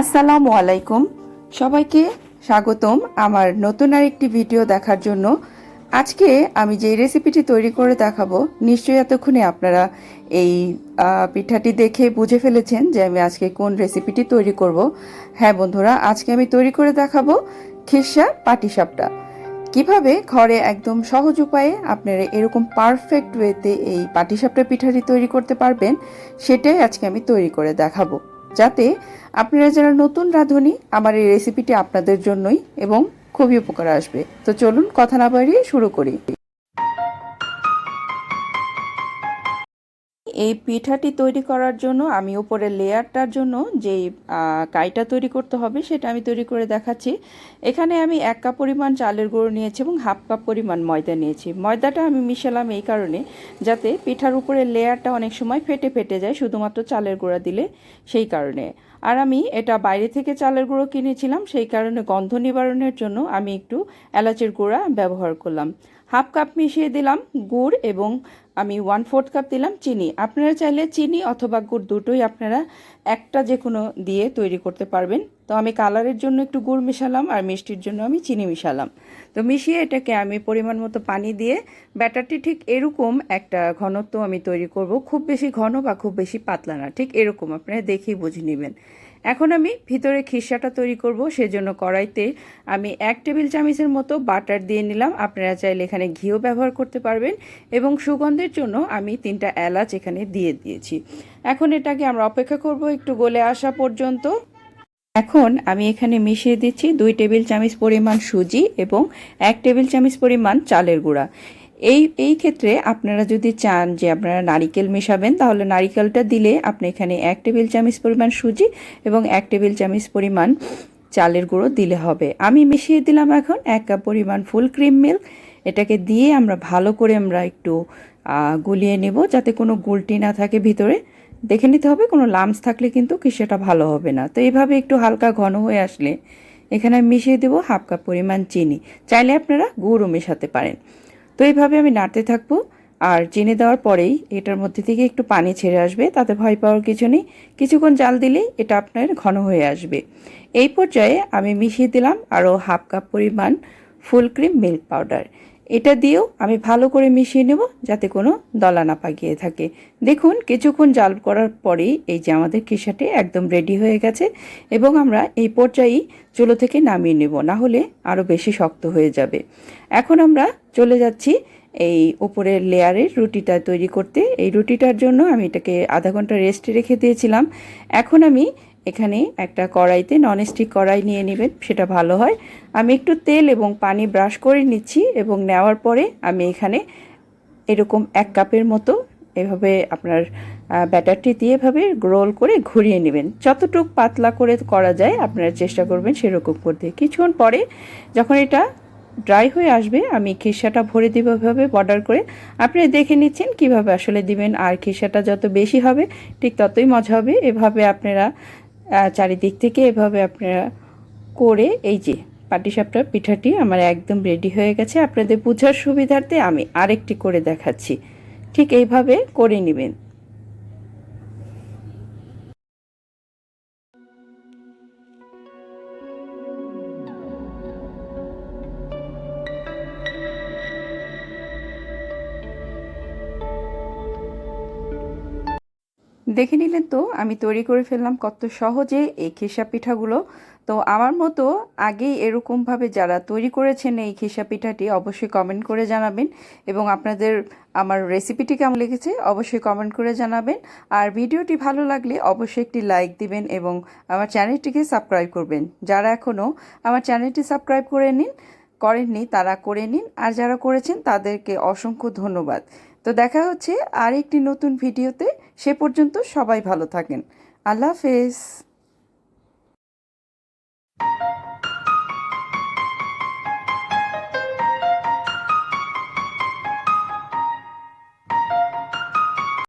আসসালামু আলাইকুম, সবাইকে স্বাগতম আমার নতুন আরেকটি ভিডিও দেখার জন্য। আজকে আমি যে রেসিপিটি তৈরি করে দেখাবো, নিশ্চয়ই এতক্ষণে আপনারা এই পিঠাটি দেখে বুঝে ফেলেছেন যে আমি আজকে কোন রেসিপিটি তৈরি করব। হ্যাঁ বন্ধুরা, আজকে আমি তৈরি করে দেখাবো খিরসা পাটিসাপটা। কিভাবে ঘরে একদম সহজ উপায়ে আপনারা এরকম পারফেক্ট ওয়েতে এই পাটিসাপটা পিঠাটি তৈরি করতে পারবেন, সেটাই আজকে আমি তৈরি করে দেখাবো, যাতে আপনারা যারা নতুন রাঁধুনি, আমার এই রেসিপিটি আপনাদের জন্যই এবং খুবই উপকার আসবে। তো চলুন কথা না বাড়িয়ে শুরু করি। এই পিঠাটি তৈরি করার জন্য আমি উপরের লেয়ারটার জন্য যেই কাইটা তৈরি করতে হবে সেটা আমি তৈরি করে দেখাচ্ছি। এখানে আমি 1 কাপ পরিমাণ চালের গুঁড়ো নিয়েছি এবং 1/2 কাপ পরিমাণ ময়দা নিয়েছি। ময়দাটা আমি মিশালাম এই কারণে, যাতে পিঠার উপরের লেয়ারটা অনেক সময় ফেটে ফেটে যায় শুধুমাত্র চালের গুঁড়া দিলে, সেই কারণে। আর আমি এটা বাইরে থেকে চালের গুঁড়ো কিনেছিলাম, সেই কারণে গন্ধ নিবারণের জন্য আমি একটু এলাচের গুঁড়া ব্যবহার করলাম। 1/2 কাপ মিশিয়ে দিলাম গুড় এবং আমি 1/4 কাপ দিলাম চিনি। আপনারা চাইলে চিনি অথবা গুড় দুটোই আপনারা একটা যে কোনো দিয়ে তৈরি করতে পারবেন। তো আমি কালারের জন্য একটু গুড় মিশালাম আর মিষ্টির জন্য আমি চিনি মিশালাম। তো মিশিয়ে এটাকে আমি পরিমাণ মতো পানি দিয়ে ব্যাটারটি ঠিক এরকম একটা ঘনত্ব আমি তৈরি করব, খুব বেশি ঘন বা খুব বেশি পাতলা না, ঠিক এরকম আপনারা দেখেই বুঝে নেবেন। এখন আমি ভিতরে খিরসাটা তৈরি করব, সেজন্য কড়াইতে আমি 1 টেবিল চামচের মতো বাটার দিয়ে নিলাম। আপনারা চাইলে এখানে ঘিও ব্যবহার করতে পারবেন এবং সুগন্ধের জন্য আমি 3টা এলাচ এখানে দিয়ে দিয়েছি। এখন এটাকে আমরা অপেক্ষা করব একটু গলে আসা পর্যন্ত। এখন আমি এখানে মিশিয়ে দিচ্ছি 2 টেবিল চামচ পরিমাণ সুজি এবং 1 টেবিল চামচ পরিমাণ চালের গুঁড়া। এই ক্ষেত্রে আপনারা যদি চান যে আপনারা নারিকেল মেশাবেন, তাহলে নারিকেলটা দিলে আপনি এখানে 1 টেবিল চামচ পরিমাণ সুজি এবং 1 টেবিল চামচ পরিমাণ চালের গুঁড়ো দিলে হবে। আমি মিশিয়ে দিলাম এখন 1 কাপ পরিমাণ ফুল ক্রিম মিল্ক। এটাকে দিয়ে আমরা ভালো করে একটু গুলিয়ে নেব, যাতে কোনো গুলটি না থাকে ভিতরে। দেখে নিতে হবে, কোনো লাম্পস থাকলে কিন্তু সেটা ভালো হবে না। তো এইভাবে একটু হালকা ঘন হয়ে আসলে এখানে আমি মিশিয়ে দেবো 1/2 কাপ পরিমাণ চিনি। চাইলে আপনারা গুড়ও মেশাতে পারেন। তো এইভাবে আমি নাড়তে থাকবো, আর চিনি দেওয়ার পরেই এটার মধ্যে থেকে একটু পানি ছেড়ে আসবে, তাতে ভয় পাওয়ার কিছু নেই। কিছুক্ষণ জাল দিলেই এটা আপনার ঘন হয়ে আসবে। এই পর্যায়ে আমি মিশিয়ে দিলাম আরও 1/2 কাপ পরিমাণ ফুল ক্রিম মিল্ক পাউডার। এটা দিয়েও আমি ভালো করে মিশিয়ে নেব, যাতে কোনো দলা না পাকিয়ে থাকে। দেখুন, কিছুক্ষণ জাল করার পরেই এই যে আমাদের খিরসাটি একদম রেডি হয়ে গেছে এবং আমরা এই পর্যায়েই চুলো থেকে নামিয়ে নেব, না হলে আরও বেশি শক্ত হয়ে যাবে। এখন আমরা চলে যাচ্ছি এই উপরের লেয়ারের রুটিটা তৈরি করতে। এই রুটিটার জন্য আমি এটাকে আধা ঘন্টা রেস্টে রেখে দিয়েছিলাম। এখন আমি এখানে একটা কড়াইতে, ননস্টিক কড়াই নিয়ে নেবেন, সেটা ভালো হয়। আমি একটু তেল এবং পানি ব্রাশ করে নিচ্ছি এবং নেওয়ার পরে আমি এখানে এরকম 1 কাপের মতো এভাবে আপনার ব্যাটারটি দিয়ে এভাবে রোল করে ঘুরিয়ে নেবেন। যতটুকু পাতলা করে করা যায় আপনারা চেষ্টা করবেন সেরকম করতে। কিছুক্ষণ পরে যখন এটা ড্রাই হয়ে আসবে, আমি খিরসাটা ভরে দিব এভাবে বর্ডার করে। আপনি দেখে নিচ্ছেন কিভাবে আসলে দিবেন, আর খিরসাটা যত বেশি হবে ঠিক ততই মজা হবে। এভাবে আপনারা চারিদিক থেকে এভাবে আপনারা করে, এই যে পাটিসাপটার পিঠাটি আমার একদম রেডি হয়ে গেছে। আপনাদের বোঝার সুবিধার্থে আমি আরেকটি করে দেখাচ্ছি, ঠিক এইভাবে করে নেবেন। দেখে নিলেন তো আমি তৈরি করে ফেললাম কত সহজে এই খিরসা পিঠাগুলো। তো আমার মতো আগেই এরকমভাবে যারা তৈরি করেছেন এই খিরসা পিঠাটি, অবশ্যই কমেন্ট করে জানাবেন এবং আপনাদের আমার রেসিপিটি কেমন লেগেছে অবশ্যই কমেন্ট করে জানাবেন। আর ভিডিওটি ভালো লাগলে অবশ্যই একটি লাইক দিবেন এবং আমার চ্যানেলটিকে সাবস্ক্রাইব করবেন। যারা এখনও আমার চ্যানেলটি সাবস্ক্রাইব করেননি তারা করে নিন, আর যারা করেছেন তাদেরকে অসংখ্য ধন্যবাদ। তো দেখা হচ্ছে আর একটি নতুন ভিডিওতে। সে পর্যন্ত সবাই ভালো থাকেন। আল্লাহ হাফেজ।